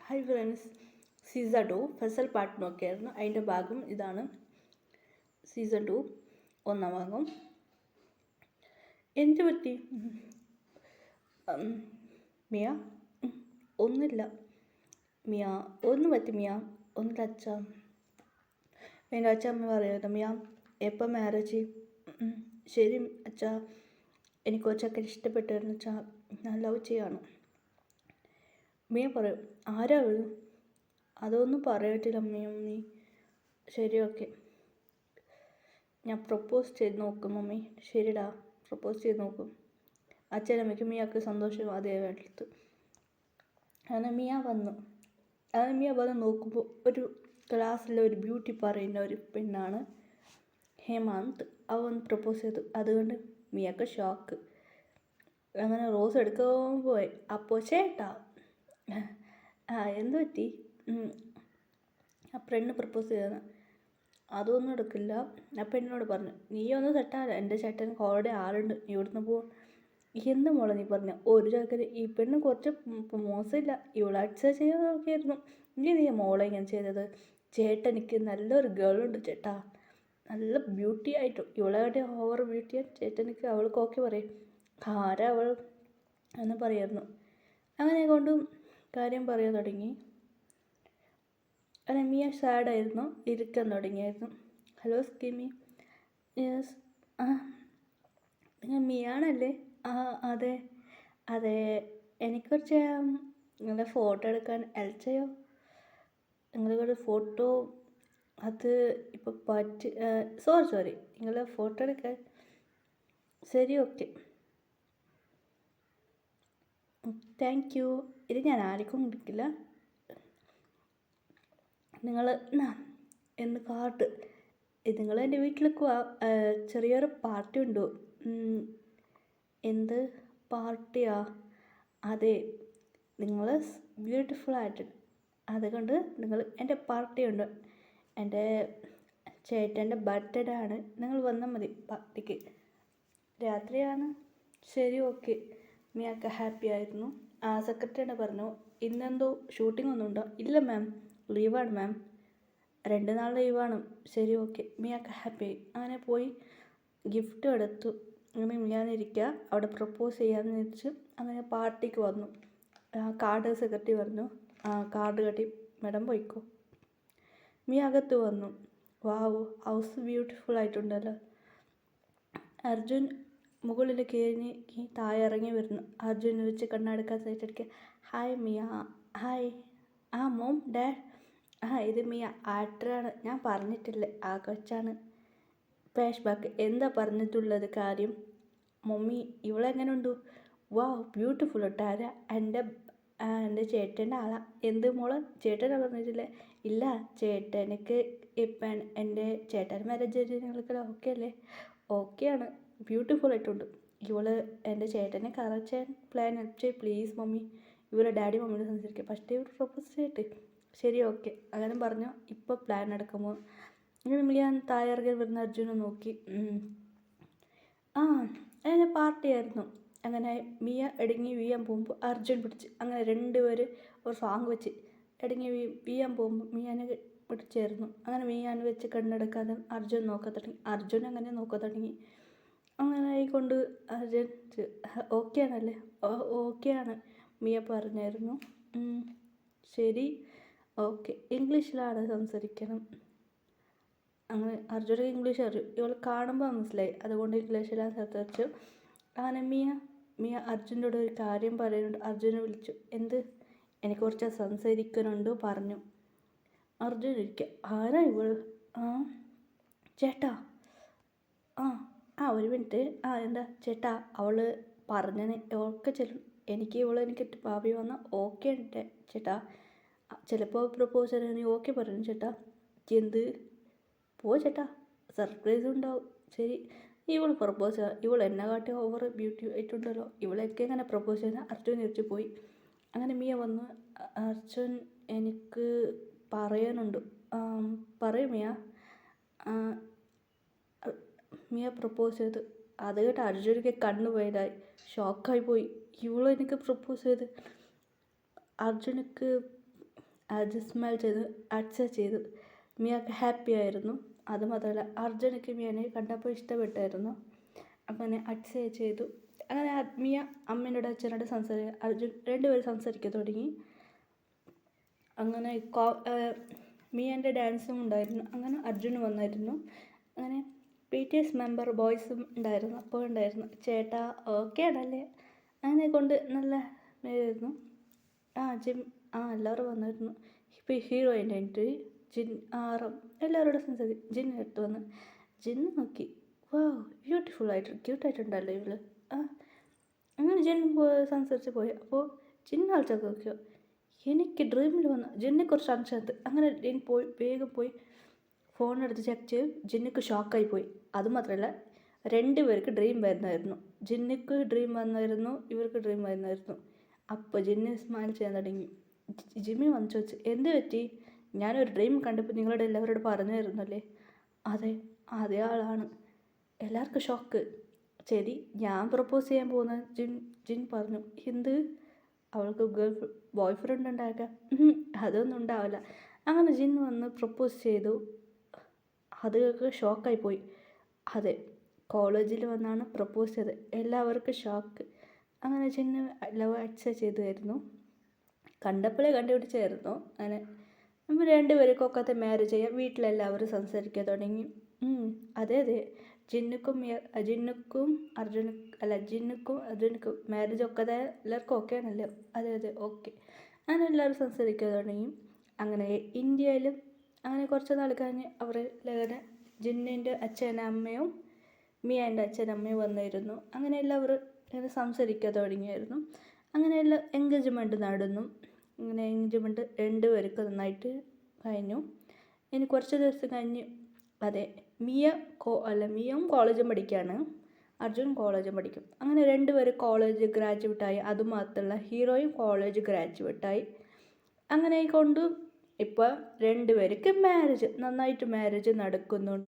Hi friends, season 2 Fasal പാട്ട് നോക്കിയായിരുന്നു. അതിൻ്റെ ഭാഗം ഇതാണ്. സീസൺ 2 ഒന്നാം ഭാഗം. എന്ത് പറ്റി മിയ? ഒന്നുമില്ല മിയ, ഒന്നും പറ്റി മിയ, ഒന്നില്ല അച്ഛ. എൻ്റെ അച്ഛമ്മ പറയുന്നത് മിയ എപ്പോൾ മാരേജ്? ശരി അച്ഛ, എനിക്ക് കൊച്ചൊക്കെ ഇഷ്ടപ്പെട്ടായിരുന്നു അച്ഛ, ഞാൻ ലവ് ചെയ്യാണ്. മിയ പറയും ആരാ? അതൊന്നും പറയട്ടില്ല മമ്മി. ശരി ഓക്കെ, ഞാൻ പ്രപ്പോസ് ചെയ്ത് നോക്കും മമ്മി. ശരിടാ, പ്രപ്പോസ് ചെയ്ത് നോക്കും. അച്ഛനമ്മയ്ക്ക് മിയക്ക് സന്തോഷം അതേ വേണ്ടത്. അങ്ങനെ മിയ വന്ന് നോക്കുമ്പോൾ ഒരു ക്ലാസ്സിലെ ഒരു ബ്യൂട്ടി പറയുന്ന ഒരു പെണ്ണാണ് ഹേമന്ത്. അവൻ പ്രപ്പോസ് ചെയ്തു. അതുകൊണ്ട് മിയക്ക് ഷോക്ക്. അങ്ങനെ റോസ് എടുക്കാൻ പോയി. അപ്പോൾ ചേട്ടാ എന്ത് പറ്റി? ആ പെണ്ണ് പ്രപ്പോസ് ചെയ്തതാണ്. അതൊന്നും എടുക്കില്ല. ആ പെണ്ണിനോട് പറഞ്ഞു നീ ഒന്ന് സെറ്റാല, എൻ്റെ ചേട്ടന് ഓൾറെഡി ആളുണ്ട്, നീ ഇവിടുന്ന് പോ. എന്ത് മോളെ നീ പറഞ്ഞ? ഒരു ചാക്കര് ഈ പെണ്ണ് കുറച്ച് മോശമില്ല, ഇവളെ അക്സെപ്റ്റ് ചെയ്യാൻ നോക്കിയായിരുന്നു. നീ മോളെ ഇങ്ങനെ ചെയ്തത്? ചേട്ടനിക്ക് നല്ലൊരു ഗേളുണ്ട് ചേട്ടാ, നല്ല ബ്യൂട്ടി ആയിട്ടും. ഇവളെ ഓവർ ബ്യൂട്ടിയാണ് ചേട്ടനിക്ക്. അവൾക്ക് ഓക്കെ പറയും. ആരാ അവൾ എന്ന് പറയായിരുന്നു. അങ്ങനെ കൊണ്ടും കാര്യം പറയാൻ തുടങ്ങി. അങ്ങനെ മിയ സാഡായിരുന്നു, ഇരിക്കാൻ തുടങ്ങിയായിരുന്നു. ഹലോ സ്കിമി. യെസ്. നിങ്ങൾ മിയാണല്ലേ? അതെ അതെ. എനിക്ക് കുറച്ച് നിങ്ങളുടെ ഫോട്ടോ എടുക്കാൻ ഹെൽപ്പ് ചെയ്യോ? നിങ്ങളുടെ ഫോട്ടോ അത് ഇപ്പോൾ സോറി നിങ്ങളുടെ ഫോട്ടോ എടുക്കാൻ. ശരി ഓക്കെ, താങ്ക് യു. ഇത് ഞാൻ ആർക്കും കൊടുക്കില്ല. നിങ്ങൾ എന്ന് കാർഡ് ഇത് നിങ്ങൾ എൻ്റെ വീട്ടിലേക്ക് വാ. ചെറിയൊരു പാർട്ടി ഉണ്ടോ? എന്ത് പാർട്ടിയാ? അതെ, നിങ്ങൾ ബ്യൂട്ടിഫുൾ ആയിട്ട്, അതുകൊണ്ട് നിങ്ങൾ എൻ്റെ പാർട്ടി ഉണ്ട്. എൻ്റെ ചേട്ടൻ്റെ ബർത്ത്ഡേ ആണ്, നിങ്ങൾ വന്നാൽ മതി പാർട്ടിക്ക്. രാത്രിയാണ്. ശരി ഓക്കെ. മിയൊക്കെ ഹാപ്പി ആയിരുന്നു. സെക്രട്ടറിയോട് പറഞ്ഞു ഇന്നെന്തോ ഷൂട്ടിംഗ് ഒന്നും ഉണ്ടോ? ഇല്ല മാം, ലീവാണ് മാം, 2 നാൾ ലീവാണ്. ശരി ഓക്കെ. മിയൊക്കെ ഹാപ്പി ആയി. അങ്ങനെ പോയി ഗിഫ്റ്റ് എടുത്തു. അങ്ങനെ മിയാന്നിരിക്കുക, അവിടെ പ്രപ്പോസ് ചെയ്യാമെന്ന് വെച്ച് അങ്ങനെ പാർട്ടിക്ക് വന്നു. കാർഡ് സെക്രട്ടറി പറഞ്ഞു കാർഡ് കട്ടി മാഡം പോയിക്കോ. മിയ അകത്ത് വന്നു. വാവ്, ഹൗസ് ബ്യൂട്ടിഫുൾ ആയിട്ടുണ്ടല്ലോ. അർജുൻ മുകളിൽ കയറി താഴെ ഇറങ്ങി വരുന്നു. അർജുനെ വെച്ച് കണ്ണടക്കാൻ സൈറ്റടിക്കുക. Hi Mia. Hi. Mom dad. ഇത് മിയ, ആക്ടറാണ്. ഞാൻ പറഞ്ഞിട്ടില്ലേ, ആ കൊച്ചാണ്. Flash back. എന്താ പറഞ്ഞിട്ടുള്ളത് കാര്യം? മമ്മി ഇവളെങ്ങനെ ഉണ്ട്? വാവ് ബ്യൂട്ടിഫുൾ കേട്ടോ. ആരാ? എൻ്റെ ചേട്ടൻ്റെ ആളാ. എന്ത് മോള്, ചേട്ടനെ പറഞ്ഞിട്ടില്ലേ? ഇല്ല, ചേട്ടനക്ക് ഇപ്പം എൻ്റെ ചേട്ടൻ മാരേജ് നിങ്ങൾക്ക് ഓക്കെ അല്ലേ? ഓക്കെയാണ്, ബ്യൂട്ടിഫുൾ ആയിട്ടുണ്ട്. ഇവള് എൻ്റെ ചേട്ടനെ കറച്ചാൻ പ്ലാൻ അടിച്ചേ. പ്ലീസ് മമ്മി, ഇവരെ ഡാഡി മമ്മിയോട് സംസാരിക്കുക. ഫസ്റ്റ് ഇവർ പ്രപ്പോസ് ചെയ്തിട്ട്. ശരി ഓക്കെ. അങ്ങനെ പറഞ്ഞു. ഇപ്പോൾ പ്ലാൻ എടുക്കുമ്പോൾ ഞാൻ താഴെ ഇറങ്ങി വരുന്ന അർജുനെ നോക്കി. അങ്ങനെ പാർട്ടിയായിരുന്നു. അങ്ങനെ മിയ ഇടങ്ങി വീയാൻ പോകുമ്പോൾ അർജുൻ പിടിച്ച്. അങ്ങനെ 2 പേര് ഒരു സോങ് വെച്ച് ഇടങ്ങി വീയാൻ പോകുമ്പോൾ മിയാനെ പിടിച്ചായിരുന്നു. അങ്ങനെ മിയാനെ വെച്ച് കണ്ണെടുക്കാതെ അർജുൻ നോക്കാൻ തുടങ്ങി. അർജുൻ അങ്ങനെ നോക്കാൻ തുടങ്ങി. അങ്ങനെ ആയിക്കൊണ്ട് അർജുൻ ഓക്കെ ആണല്ലേ? ഓക്കെയാണ് മിയ പറഞ്ഞായിരുന്നു. ശരി ഓക്കെ. ഇംഗ്ലീഷിലാണ് സംസാരിക്കണം. അങ്ങനെ അർജുന ഇംഗ്ലീഷ് അറിയും. ഇവൾ കാണുമ്പോൾ മനസ്സിലായി, അതുകൊണ്ട് ഇംഗ്ലീഷിലാണ് സംസാരിച്ചു. അങ്ങനെ മിയ അർജുനോട് ഒരു കാര്യം പറയുന്നുണ്ട്. അർജുനെ വിളിച്ചു. എന്ത്? എനിക്ക് കുറച്ച് സംസാരിക്കാനുണ്ട് പറഞ്ഞു. അർജുൻ ഇരിക്കുക. ആരാ ഇവൾ? ചേട്ടാ. ഒരു മിനിറ്റ്. എന്താ ചേട്ടാ? അവൾ പറഞ്ഞതിന് ഓക്കെ ചെല്ലും. എനിക്ക് ഭാവി വന്നാൽ ഓക്കെ ഉണ്ട് ചേട്ടാ. ചിലപ്പോൾ പ്രപ്പോസൽ ഓക്കെ പറഞ്ഞു ചേട്ടാ. എന്ത്? പോ ചേട്ടാ, സർപ്രൈസ് ഉണ്ടാവും. ശരി. ഇവൾ പ്രപ്പോസ് ചെയ്യുക. ഇവൾ എന്നെ കാട്ടി ഓവർ ബ്യൂട്ടി ആയിട്ടുണ്ടല്ലോ, ഇവളൊക്കെ എങ്ങനെ പ്രപ്പോസ് ചെയ്യുന്ന? അർജുൻ ഇരിച്ചു പോയി. അങ്ങനെ മിയ വന്നു. അർജുൻ എനിക്ക് പറയാനുണ്ട്. പറയും മിയ. മിയ പ്രപ്പോസ് ചെയ്ത്. അത് കേട്ട് അർജുനക്ക് കണ്ണു പോയതായി, ഷോക്കായി പോയി. ഇവളെനിക്ക് പ്രപ്പോസ് ചെയ്ത്. അർജുനക്ക് അത് സ്മെൽ ചെയ്ത് അക്സെപ്റ്റ് ചെയ്തു. മിയക്ക് ഹാപ്പി ആയിരുന്നു. അതുമാത്രമല്ല അർജുനക്ക് മിയനെ കണ്ടപ്പോൾ ഇഷ്ടപ്പെട്ടായിരുന്നു. അങ്ങനെ അക്സെപ്റ്റ് ചെയ്തു. അങ്ങനെ മിയ അമ്മേനോട് അച്ഛനോട് അർജുൻ രണ്ടുപേരും സംസാരിക്കാൻ തുടങ്ങി. അങ്ങനെ മിയൻ്റെ ഡാൻസും ഉണ്ടായിരുന്നു. അങ്ങനെ അർജുൻ വന്നായിരുന്നു. അങ്ങനെ BTS മെമ്പർ ബോയ്സും ഉണ്ടായിരുന്നു. അപ്പോൾ ഉണ്ടായിരുന്നു ചേട്ടാ ഓക്കെ ആണല്ലേ, അങ്ങനെ കൊണ്ട് നല്ല ഇതായിരുന്നു. എല്ലാവരും വന്നായിരുന്നു. ഇപ്പോൾ ഹീറോയിൻ്റെ എൻട്രി ജിൻ ആറും എല്ലാവരോടും സംസാരിക്കും. ജിൻ എടുത്ത് വന്ന് ജിൻ നോക്കി, വാ ബ്യൂട്ടിഫുൾ ആയിട്ട് ക്യൂട്ടായിട്ടുണ്ടല്ലോ ഇവള്. അങ്ങനെ ജിൻ സംസാരിച്ച് പോയി. അപ്പോൾ ജിൻ ആൾച്ചൊക്കെ നോക്കിയോ, എനിക്ക് ഡ്രീമിൽ വന്ന ജിന്നെക്കുറിച്ച് സംശയത്ത്. അങ്ങനെ ജിൻ വേഗം പോയി ഫോണെടുത്ത് ചെക്ക് ചെയ്ത് ജിന്നുക്ക് ഷോക്കായി പോയി. അതുമാത്രമല്ല രണ്ടുപേർക്ക് ഡ്രീം വരുന്നായിരുന്നു. ജിന്നുക്ക് ഡ്രീം വന്നായിരുന്നു, ഇവർക്ക് ഡ്രീം വരുന്നായിരുന്നു. അപ്പോൾ ജിന്ന് സ്മൈൽ ചെയ്യാൻ തുടങ്ങി. ജിമ്മി വന്ന് ചോദിച്ചു, എന്ത് പറ്റി? ഞാനൊരു ഡ്രീം കണ്ടപ്പോൾ നിങ്ങളോട് എല്ലാവരോടും പറഞ്ഞായിരുന്നല്ലേ? അതെ, അതേ ആളാണ്. എല്ലാവർക്കും ഷോക്ക്. ശരി, ഞാൻ പ്രപ്പോസ് ചെയ്യാൻ പോകുന്ന ജിൻ പറഞ്ഞു. എന്ത്? അവൾക്ക് ബോയ് ഫ്രണ്ട് ഉണ്ടാക്കാം? അതൊന്നും ഉണ്ടാവില്ല. അങ്ങനെ ജിൻ വന്ന് പ്രപ്പോസ് ചെയ്തു. അതൊക്കെ ഷോക്കായി പോയി. അതെ, കോളേജിൽ വന്നാണ് പ്രപ്പോസ് ചെയ്തത്. എല്ലാവർക്കും ഷോക്ക്. അങ്ങനെ ജിന്ന് ലവ് അക്സെപ്റ്റ് ചെയ്തായിരുന്നു. കണ്ടപ്പോഴേ കണ്ടുപിടിച്ചായിരുന്നു. അങ്ങനെ നമ്മൾ രണ്ടുപേർക്കൊക്കെ മാരേജ് ചെയ്യാം. വീട്ടിലെല്ലാവരും സംസാരിക്കാൻ തുടങ്ങി. അതെ ജിന്നുക്കും അർജുനക്കും മാരേജ് ഒക്കെ എല്ലാവർക്കും ഓക്കെ ആണല്ലോ? അതെ ഓക്കെ. അങ്ങനെ എല്ലാവരും സംസാരിക്കാൻ തുടങ്ങി. അങ്ങനെ ഇന്ത്യയിലും അങ്ങനെ കുറച്ച് നാൾ കഴിഞ്ഞ് അവരുടെ ജിന്നിൻ്റെ അച്ഛനമ്മയും മിയൻ്റെ അച്ഛനമ്മയും വന്നിരുന്നു. അങ്ങനെ എല്ലാവരും ഇങ്ങനെ സംസാരിക്കാൻ തുടങ്ങിയായിരുന്നു. അങ്ങനെ എല്ലാം എൻഗേജ്മെൻറ്റ് നടന്നു. അങ്ങനെ എൻഗേജ്മെൻറ്റ് രണ്ടുപേർക്ക് നന്നായിട്ട് കഴിഞ്ഞു. ഇനി കുറച്ച് ദിവസം കഴിഞ്ഞ് മിയയും കോളേജും പഠിക്കുകയാണ്, അർജുൻ കോളേജും പഠിക്കും. അങ്ങനെ രണ്ടുപേരും കോളേജ് ഗ്രാജുവേറ്റായി. അതുമാത്രമല്ല ഹീറോയും കോളേജ് ഗ്രാജുവേറ്റായി. അങ്ങനെ കൊണ്ട് ഇപ്പോൾ രണ്ടുപേർക്ക് നന്നായിട്ട് മാരേജ് നടക്കുന്നുണ്ട്.